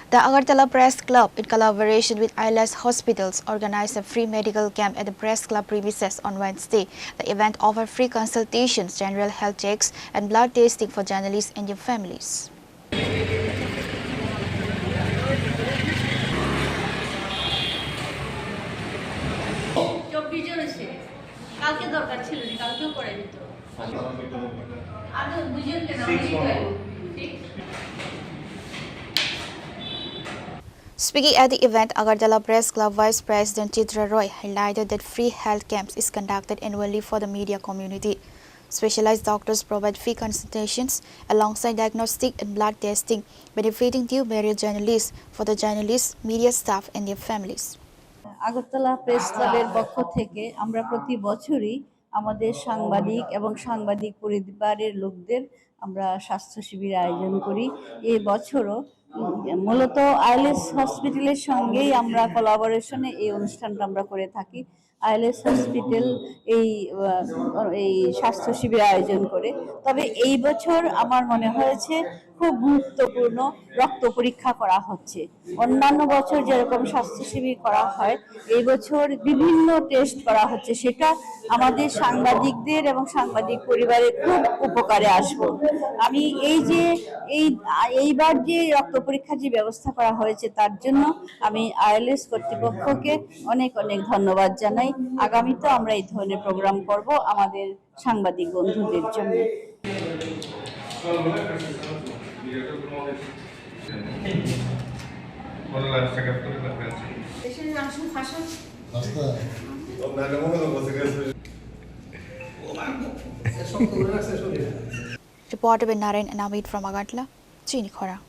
The Agartala Press Club, in collaboration with ILS Hospitals, organized a free medical camp at the Press Club premises on Wednesday. The event offered free consultations, general health checks, and blood testing for journalists and their families. Speaking at the event, Agartala Press Club Vice President Chitra Roy highlighted that free health camps is conducted annually for the media community. Specialized doctors provide free consultations alongside diagnostic and blood testing, benefiting new barrier journalists, for the journalists, media staff and their families. Agartala press ক্লাবের পক্ষ থেকে আমরা প্রতি বছরই আমাদের সাংবাদিক এবং সাংবাদিক পরিবারের লোকদের আমরা স্বাস্থ্য শিবির আয়োজন করি। এই বছরও মূলত আইএলএস হসপিটালের সঙ্গেই আমরা কোলাবোরেশনে এই অনুষ্ঠানটা আমরা করে থাকি। আইএলএস হসপিটাল এই স্বাস্থ্য শিবির আয়োজন করে। তবে এই বছর আমার মনে হয়েছে খুব গুরুত্বপূর্ণ রক্ত পরীক্ষা করা হচ্ছে। অন্যান্য বছর যেরকম স্বাস্থ্য শিবির করা হয়, এই বছর বিভিন্ন টেস্ট করা হচ্ছে, সেটা আমাদের সাংবাদিকদের এবং সাংবাদিক পরিবারের খুব উপকারে আসবে। আমি এইবার যে রক্ত পরীক্ষার যে ব্যবস্থা করা হয়েছে তার জন্য আমি আইএলএস কর্তৃপক্ষকে অনেক অনেক ধন্যবাদ জানাই। আগামীতে আমরা এই ধরনের প্রোগ্রাম করব আমাদের সাংবাদিক বন্ধুদের জন্য। Reported by Narayan and Amit from Agartala, Chini, Khorang.